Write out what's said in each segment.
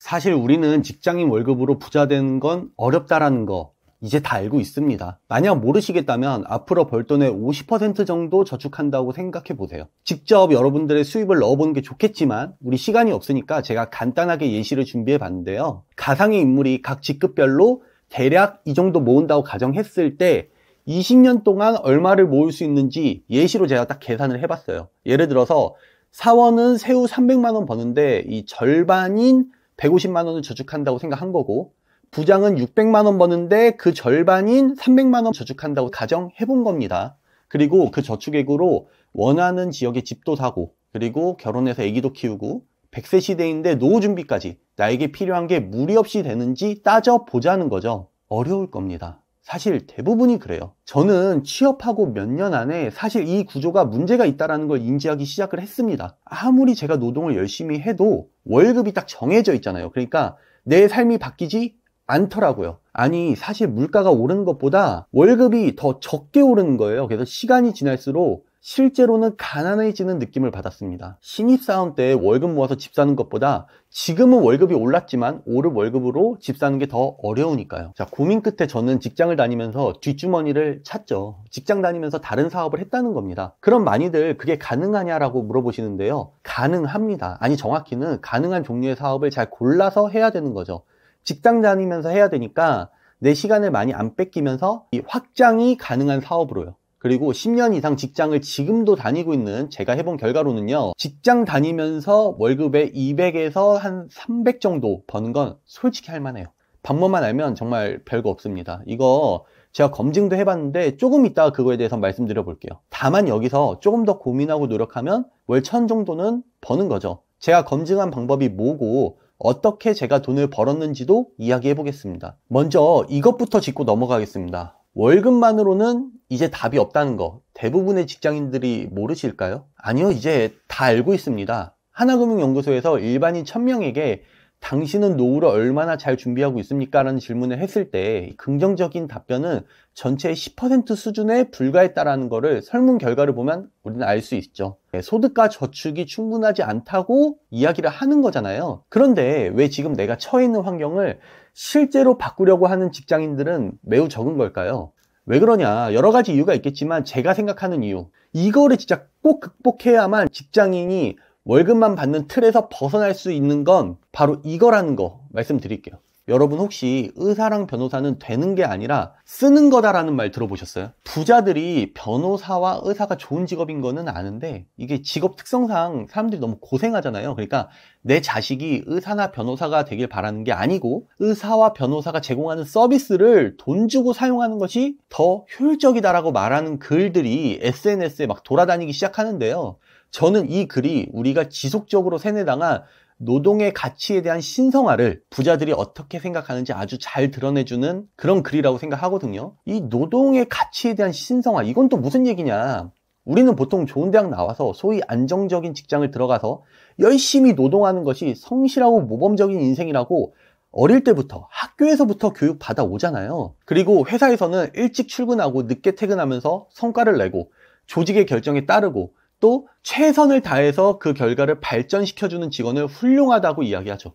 사실 우리는 직장인 월급으로 부자 되는 건 어렵다라는 거 이제 다 알고 있습니다. 만약 모르시겠다면 앞으로 벌 돈의 50% 정도 저축한다고 생각해 보세요. 직접 여러분들의 수입을 넣어보는 게 좋겠지만 우리 시간이 없으니까 제가 간단하게 예시를 준비해 봤는데요. 가상의 인물이 각 직급별로 대략 이 정도 모은다고 가정했을 때 20년 동안 얼마를 모을 수 있는지 예시로 제가 딱 계산을 해봤어요. 예를 들어서 사원은 세후 300만 원 버는데 이 절반인 150만 원을 저축한다고 생각한 거고, 부장은 600만 원 버는데 그 절반인 300만 원 저축한다고 가정해 본 겁니다. 그리고 그 저축액으로 원하는 지역에 집도 사고, 그리고 결혼해서 아기도 키우고, 100세 시대인데 노후 준비까지 나에게 필요한 게 무리 없이 되는지 따져보자는 거죠. 어려울 겁니다. 사실 대부분이 그래요. 저는 취업하고 몇 년 안에 사실 이 구조가 문제가 있다는 걸 인지하기 시작을 했습니다. 아무리 제가 노동을 열심히 해도 월급이 딱 정해져 있잖아요. 그러니까 내 삶이 바뀌지 않더라고요. 아니, 사실 물가가 오르는 것보다 월급이 더 적게 오르는 거예요. 그래서 시간이 지날수록 실제로는 가난해지는 느낌을 받았습니다. 신입사원 때 월급 모아서 집 사는 것보다 지금은 월급이 올랐지만 오른 월급으로 집 사는 게 더 어려우니까요. 자, 고민 끝에 저는 직장을 다니면서 뒷주머니를 찾죠. 직장 다니면서 다른 사업을 했다는 겁니다. 그럼 많이들 그게 가능하냐라고 물어보시는데요. 가능합니다. 아니, 정확히는 가능한 종류의 사업을 잘 골라서 해야 되는 거죠. 직장 다니면서 해야 되니까 내 시간을 많이 안 뺏기면서 이 확장이 가능한 사업으로요. 그리고 10년 이상 직장을 지금도 다니고 있는 제가 해본 결과로는요, 직장 다니면서 월급에 200에서 한 300 정도 버는 건 솔직히 할만해요. 방법만 알면 정말 별거 없습니다. 이거 제가 검증도 해봤는데 조금 이따가 그거에 대해서 말씀드려 볼게요. 다만 여기서 조금 더 고민하고 노력하면 월 1000 정도는 버는 거죠. 제가 검증한 방법이 뭐고 어떻게 제가 돈을 벌었는지도 이야기해 보겠습니다. 먼저 이것부터 짚고 넘어가겠습니다. 월급만으로는 이제 답이 없다는 거 대부분의 직장인들이 모르실까요? 아니요, 이제 다 알고 있습니다. 하나금융연구소에서 일반인 1000명에게 당신은 노후를 얼마나 잘 준비하고 있습니까? 라는 질문을 했을 때 긍정적인 답변은 전체의 10% 수준에 불과했다라는 거를 설문 결과를 보면 우리는 알 수 있죠. 소득과 저축이 충분하지 않다고 이야기를 하는 거잖아요. 그런데 왜 지금 내가 처해 있는 환경을 실제로 바꾸려고 하는 직장인들은 매우 적은 걸까요? 왜 그러냐? 여러 가지 이유가 있겠지만 제가 생각하는 이유, 이거를 진짜 꼭 극복해야만 직장인이 월급만 받는 틀에서 벗어날 수 있는 건 바로 이거라는 거 말씀드릴게요. 여러분 혹시 의사랑 변호사는 되는 게 아니라 쓰는 거다라는 말 들어보셨어요? 부자들이 변호사와 의사가 좋은 직업인 거는 아는데 이게 직업 특성상 사람들이 너무 고생하잖아요. 그러니까 내 자식이 의사나 변호사가 되길 바라는 게 아니고 의사와 변호사가 제공하는 서비스를 돈 주고 사용하는 것이 더 효율적이다라고 말하는 글들이 SNS에 막 돌아다니기 시작하는데요. 저는 이 글이 우리가 지속적으로 세뇌당한 노동의 가치에 대한 신성화를 부자들이 어떻게 생각하는지 아주 잘 드러내주는 그런 글이라고 생각하거든요. 이 노동의 가치에 대한 신성화, 이건 또 무슨 얘기냐? 우리는 보통 좋은 대학 나와서 소위 안정적인 직장을 들어가서 열심히 노동하는 것이 성실하고 모범적인 인생이라고 어릴 때부터 학교에서부터 교육 받아 오잖아요. 그리고 회사에서는 일찍 출근하고 늦게 퇴근하면서 성과를 내고 조직의 결정에 따르고 또 최선을 다해서 그 결과를 발전시켜주는 직원을 훌륭하다고 이야기하죠.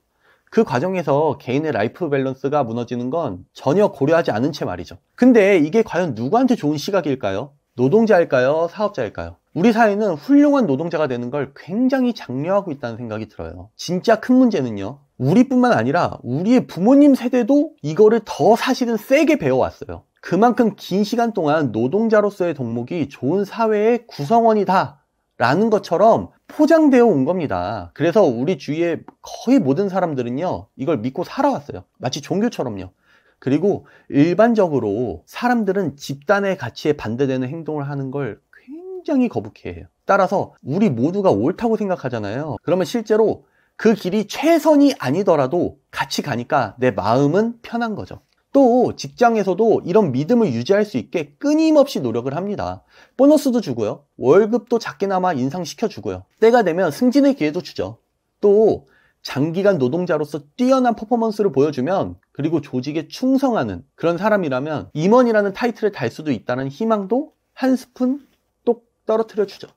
그 과정에서 개인의 라이프 밸런스가 무너지는 건 전혀 고려하지 않은 채 말이죠. 근데 이게 과연 누구한테 좋은 시각일까요? 노동자일까요? 사업자일까요? 우리 사회는 훌륭한 노동자가 되는 걸 굉장히 장려하고 있다는 생각이 들어요. 진짜 큰 문제는요, 우리뿐만 아니라 우리의 부모님 세대도 이거를 더 사실은 세게 배워왔어요. 그만큼 긴 시간 동안 노동자로서의 덕목이 좋은 사회의 구성원이다 라는 것처럼 포장되어 온 겁니다. 그래서 우리 주위의 거의 모든 사람들은요, 이걸 믿고 살아왔어요. 마치 종교처럼요. 그리고 일반적으로 사람들은 집단의 가치에 반대되는 행동을 하는 걸 굉장히 거북해해요. 따라서 우리 모두가 옳다고 생각하잖아요. 그러면 실제로 그 길이 최선이 아니더라도 같이 가니까 내 마음은 편한 거죠. 또 직장에서도 이런 믿음을 유지할 수 있게 끊임없이 노력을 합니다. 보너스도 주고요, 월급도 작게나마 인상시켜주고요, 때가 되면 승진의 기회도 주죠. 또 장기간 노동자로서 뛰어난 퍼포먼스를 보여주면, 그리고 조직에 충성하는 그런 사람이라면 임원이라는 타이틀을 달 수도 있다는 희망도 한 스푼 똑 떨어뜨려 주죠.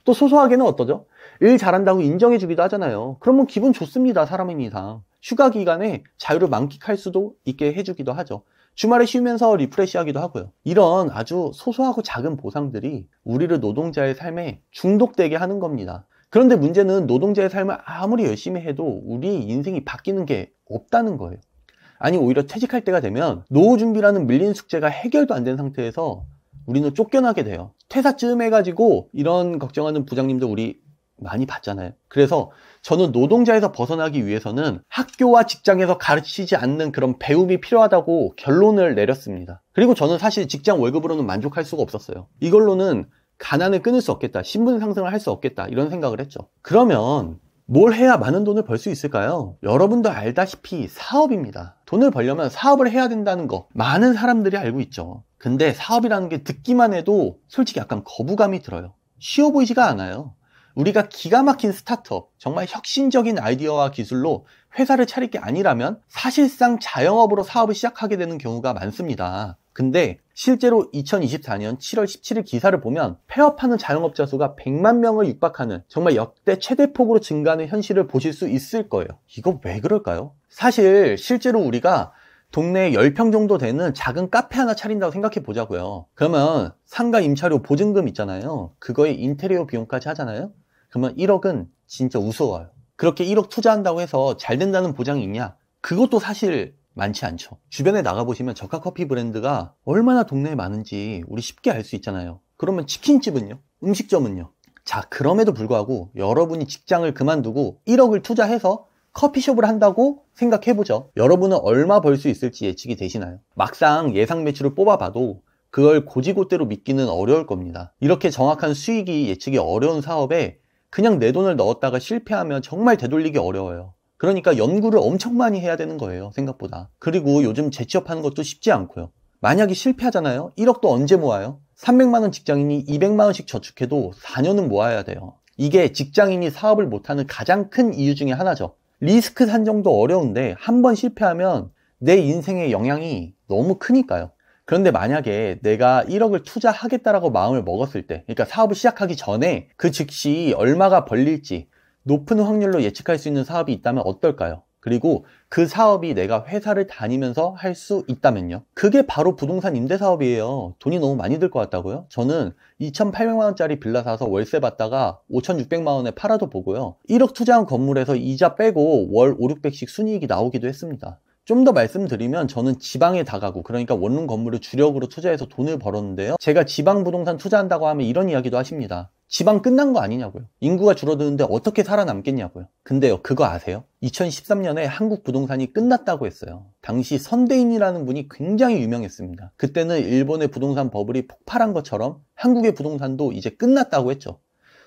또 소소하게는 어떠죠? 일 잘한다고 인정해주기도 하잖아요. 그러면 기분 좋습니다, 사람인 이상. 휴가 기간에 자유를 만끽할 수도 있게 해주기도 하죠. 주말에 쉬면서 리프레시하기도 하고요. 이런 아주 소소하고 작은 보상들이 우리를 노동자의 삶에 중독되게 하는 겁니다. 그런데 문제는 노동자의 삶을 아무리 열심히 해도 우리 인생이 바뀌는 게 없다는 거예요. 아니, 오히려 퇴직할 때가 되면 노후 준비라는 밀린 숙제가 해결도 안 된 상태에서 우리는 쫓겨나게 돼요. 퇴사쯤 해가지고 이런 걱정하는 부장님들 우리 많이 봤잖아요. 그래서 저는 노동자에서 벗어나기 위해서는 학교와 직장에서 가르치지 않는 그런 배움이 필요하다고 결론을 내렸습니다. 그리고 저는 사실 직장 월급으로는 만족할 수가 없었어요. 이걸로는 가난을 끊을 수 없겠다, 신분 상승을 할 수 없겠다, 이런 생각을 했죠. 그러면 뭘 해야 많은 돈을 벌 수 있을까요? 여러분도 알다시피 사업입니다. 돈을 벌려면 사업을 해야 된다는 거 많은 사람들이 알고 있죠. 근데 사업이라는 게 듣기만 해도 솔직히 약간 거부감이 들어요. 쉬워 보이지가 않아요. 우리가 기가 막힌 스타트업, 정말 혁신적인 아이디어와 기술로 회사를 차릴 게 아니라면 사실상 자영업으로 사업을 시작하게 되는 경우가 많습니다. 근데 실제로 2024년 7월 17일 기사를 보면 폐업하는 자영업자 수가 100만 명을 육박하는 정말 역대 최대폭으로 증가하는 현실을 보실 수 있을 거예요. 이거 왜 그럴까요? 사실 실제로 우리가 동네에 10평 정도 되는 작은 카페 하나 차린다고 생각해 보자고요. 그러면 상가 임차료 보증금 있잖아요. 그거에 인테리어 비용까지 하잖아요. 그러면 1억은 진짜 우스워요. 그렇게 1억 투자한다고 해서 잘 된다는 보장이 있냐? 그것도 사실 많지 않죠. 주변에 나가보시면 저가 커피 브랜드가 얼마나 동네에 많은지 우리 쉽게 알 수 있잖아요. 그러면 치킨집은요? 음식점은요? 자, 그럼에도 불구하고 여러분이 직장을 그만두고 1억을 투자해서 커피숍을 한다고 생각해보죠. 여러분은 얼마 벌 수 있을지 예측이 되시나요? 막상 예상 매출을 뽑아봐도 그걸 고지고대로 믿기는 어려울 겁니다. 이렇게 정확한 수익이 예측이 어려운 사업에 그냥 내 돈을 넣었다가 실패하면 정말 되돌리기 어려워요. 그러니까 연구를 엄청 많이 해야 되는 거예요, 생각보다. 그리고 요즘 재취업하는 것도 쉽지 않고요. 만약에 실패하잖아요? 1억도 언제 모아요? 300만 원 직장인이 200만 원씩 저축해도 4년은 모아야 돼요. 이게 직장인이 사업을 못하는 가장 큰 이유 중에 하나죠. 리스크 산정도 어려운데 한 번 실패하면 내 인생에 영향이 너무 크니까요. 그런데 만약에 내가 1억을 투자하겠다라고 마음을 먹었을 때, 그러니까 사업을 시작하기 전에 그 즉시 얼마가 벌릴지 높은 확률로 예측할 수 있는 사업이 있다면 어떨까요? 그리고 그 사업이 내가 회사를 다니면서 할 수 있다면요? 그게 바로 부동산 임대 사업이에요. 돈이 너무 많이 들 것 같다고요? 저는 2,800만 원짜리 빌라 사서 월세 받다가 5,600만 원에 팔아도 보고요. 1억 투자한 건물에서 이자 빼고 월 5, 600씩 순이익이 나오기도 했습니다. 좀 더 말씀드리면 저는 지방에 다가구, 그러니까 원룸 건물을 주력으로 투자해서 돈을 벌었는데요. 제가 지방 부동산 투자한다고 하면 이런 이야기도 하십니다. 지방 끝난 거 아니냐고요. 인구가 줄어드는데 어떻게 살아남겠냐고요. 근데요, 그거 아세요? 2013년에 한국 부동산이 끝났다고 했어요. 당시 선대인이라는 분이 굉장히 유명했습니다. 그때는 일본의 부동산 버블이 폭발한 것처럼 한국의 부동산도 이제 끝났다고 했죠.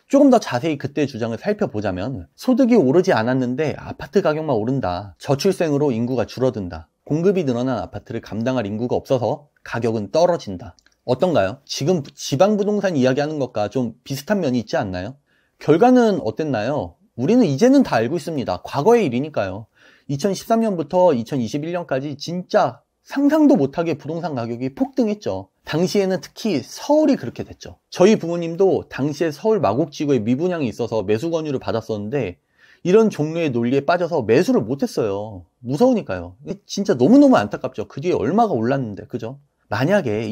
조금 더 자세히 그때의 주장을 살펴보자면 소득이 오르지 않았는데 아파트 가격만 오른다. 저출생으로 인구가 줄어든다. 공급이 늘어난 아파트를 감당할 인구가 없어서 가격은 떨어진다. 어떤가요? 지금 지방 부동산 이야기하는 것과 좀 비슷한 면이 있지 않나요? 결과는 어땠나요? 우리는 이제는 다 알고 있습니다. 과거의 일이니까요. 2013년부터 2021년까지 진짜 상상도 못하게 부동산 가격이 폭등했죠. 당시에는 특히 서울이 그렇게 됐죠. 저희 부모님도 당시에 서울 마곡지구에 미분양이 있어서 매수 권유를 받았었는데 이런 종류의 논리에 빠져서 매수를 못했어요. 무서우니까요. 진짜 너무너무 안타깝죠. 그 뒤에 얼마가 올랐는데, 그죠? 만약에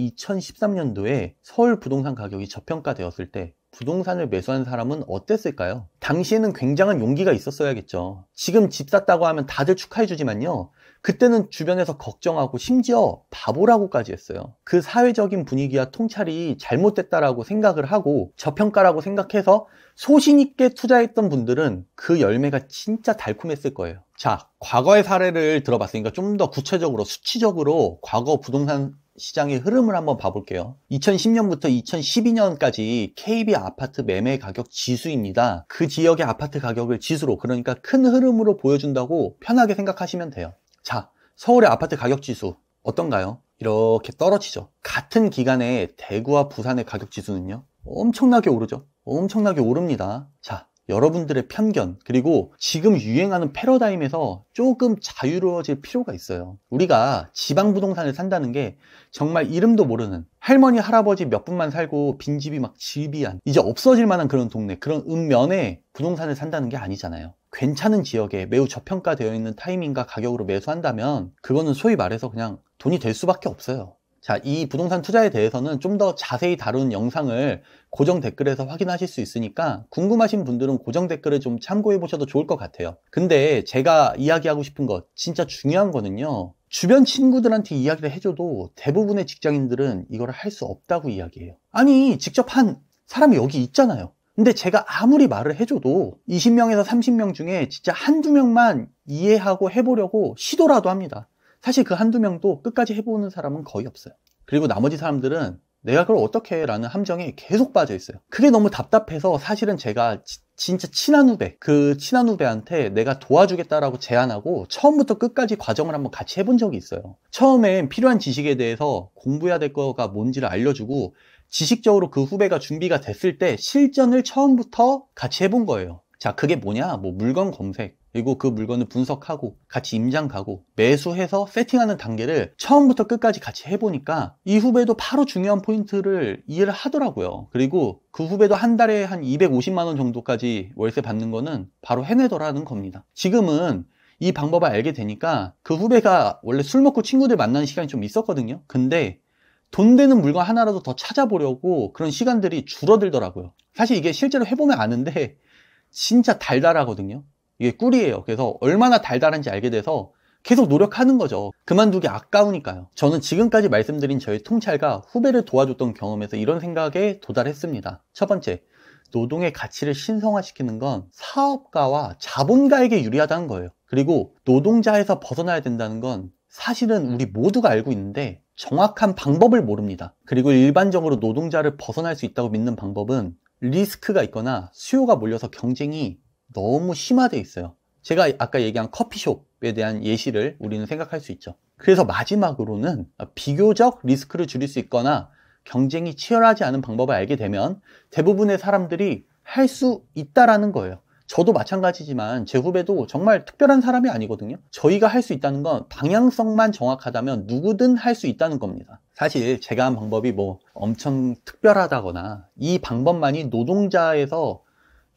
2013년도에 서울 부동산 가격이 저평가되었을 때 부동산을 매수한 사람은 어땠을까요? 당시에는 굉장한 용기가 있었어야겠죠. 지금 집 샀다고 하면 다들 축하해주지만요. 그때는 주변에서 걱정하고 심지어 바보라고까지 했어요. 그 사회적인 분위기와 통찰이 잘못됐다라고 생각을 하고 저평가라고 생각해서 소신 있게 투자했던 분들은 그 열매가 진짜 달콤했을 거예요. 자, 과거의 사례를 들어봤으니까 좀 더 구체적으로 수치적으로 과거 부동산 시장의 흐름을 한번 봐볼게요. 2010년부터 2012년까지 KB 아파트 매매 가격 지수입니다. 그 지역의 아파트 가격을 지수로, 그러니까 큰 흐름으로 보여준다고 편하게 생각하시면 돼요. 자, 서울의 아파트 가격 지수 어떤가요? 이렇게 떨어지죠. 같은 기간에 대구와 부산의 가격 지수는요? 엄청나게 오르죠. 엄청나게 오릅니다. 자, 여러분들의 편견, 그리고 지금 유행하는 패러다임에서 조금 자유로워질 필요가 있어요. 우리가 지방 부동산을 산다는 게 정말 이름도 모르는 할머니, 할아버지 몇 분만 살고 빈집이 막 질비한 이제 없어질 만한 그런 동네, 그런 읍면에 부동산을 산다는 게 아니잖아요. 괜찮은 지역에 매우 저평가되어 있는 타이밍과 가격으로 매수한다면 그거는 소위 말해서 그냥 돈이 될 수밖에 없어요. 자, 이 부동산 투자에 대해서는 좀 더 자세히 다룬 영상을 고정 댓글에서 확인하실 수 있으니까 궁금하신 분들은 고정 댓글을 좀 참고해 보셔도 좋을 것 같아요. 근데 제가 이야기하고 싶은 것, 진짜 중요한 거는요, 주변 친구들한테 이야기를 해줘도 대부분의 직장인들은 이걸 할 수 없다고 이야기해요. 아니, 직접 한 사람이 여기 있잖아요. 근데 제가 아무리 말을 해줘도 20명에서 30명 중에 진짜 한두 명만 이해하고 해보려고 시도라도 합니다. 사실 그 한두 명도 끝까지 해보는 사람은 거의 없어요. 그리고 나머지 사람들은 내가 그걸 어떻게 해? 라는 함정에 계속 빠져 있어요. 그게 너무 답답해서 사실은 제가 진짜 친한 후배, 그 친한 후배한테 내가 도와주겠다라고 제안하고 처음부터 끝까지 과정을 한번 같이 해본 적이 있어요. 처음엔 필요한 지식에 대해서 공부해야 될 거가 뭔지를 알려주고 지식적으로 그 후배가 준비가 됐을 때 실전을 처음부터 같이 해본 거예요. 자, 그게 뭐냐? 뭐 물건 검색, 그리고 그 물건을 분석하고 같이 임장 가고 매수해서 세팅하는 단계를 처음부터 끝까지 같이 해보니까 이 후배도 바로 중요한 포인트를 이해를 하더라고요. 그리고 그 후배도 한 달에 한 250만 원 정도까지 월세 받는 거는 바로 해내더라는 겁니다. 지금은 이 방법을 알게 되니까 그 후배가 원래 술 먹고 친구들 만나는 시간이 좀 있었거든요. 근데 돈 되는 물건 하나라도 더 찾아보려고 그런 시간들이 줄어들더라고요. 사실 이게 실제로 해보면 아는데 진짜 달달하거든요. 이게 꿀이에요. 그래서 얼마나 달달한지 알게 돼서 계속 노력하는 거죠. 그만두기 아까우니까요. 저는 지금까지 말씀드린 저의 통찰과 후배를 도와줬던 경험에서 이런 생각에 도달했습니다. 첫 번째, 노동의 가치를 신성화시키는 건 사업가와 자본가에게 유리하다는 거예요. 그리고 노동자에서 벗어나야 된다는 건 사실은 우리 모두가 알고 있는데 정확한 방법을 모릅니다. 그리고 일반적으로 노동자를 벗어날 수 있다고 믿는 방법은 리스크가 있거나 수요가 몰려서 경쟁이 너무 심화되어 있어요. 제가 아까 얘기한 커피숍에 대한 예시를 우리는 생각할 수 있죠. 그래서 마지막으로는 비교적 리스크를 줄일 수 있거나 경쟁이 치열하지 않은 방법을 알게 되면 대부분의 사람들이 할 수 있다라는 거예요. 저도 마찬가지지만 제 후배도 정말 특별한 사람이 아니거든요. 저희가 할 수 있다는 건 방향성만 정확하다면 누구든 할 수 있다는 겁니다. 사실 제가 한 방법이 뭐 엄청 특별하다거나 이 방법만이 노동자에서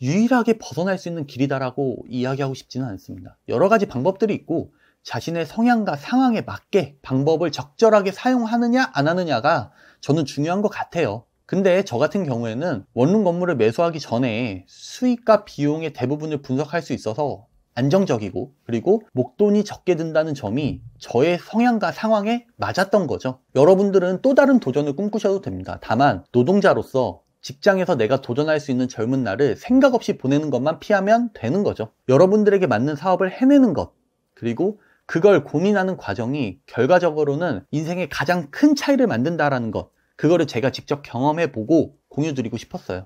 유일하게 벗어날 수 있는 길이다라고 이야기하고 싶지는 않습니다. 여러 가지 방법들이 있고 자신의 성향과 상황에 맞게 방법을 적절하게 사용하느냐 안 하느냐가 저는 중요한 것 같아요. 근데 저 같은 경우에는 원룸 건물을 매수하기 전에 수익과 비용의 대부분을 분석할 수 있어서 안정적이고 그리고 목돈이 적게 든다는 점이 저의 성향과 상황에 맞았던 거죠. 여러분들은 또 다른 도전을 꿈꾸셔도 됩니다. 다만 노동자로서 직장에서 내가 도전할 수 있는 젊은 날을 생각 없이 보내는 것만 피하면 되는 거죠. 여러분들에게 맞는 사업을 해내는 것, 그리고 그걸 고민하는 과정이 결과적으로는 인생의 가장 큰 차이를 만든다라는 것, 그거를 제가 직접 경험해보고 공유드리고 싶었어요.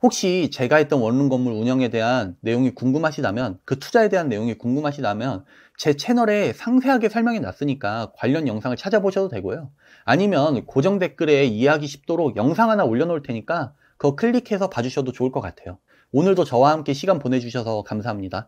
혹시 제가 했던 원룸 건물 운영에 대한 내용이 궁금하시다면, 그 투자에 대한 내용이 궁금하시다면 제 채널에 상세하게 설명해 놨으니까 관련 영상을 찾아보셔도 되고요. 아니면 고정 댓글에 이해하기 쉽도록 영상 하나 올려놓을 테니까 그거 클릭해서 봐주셔도 좋을 것 같아요. 오늘도 저와 함께 시간 보내주셔서 감사합니다.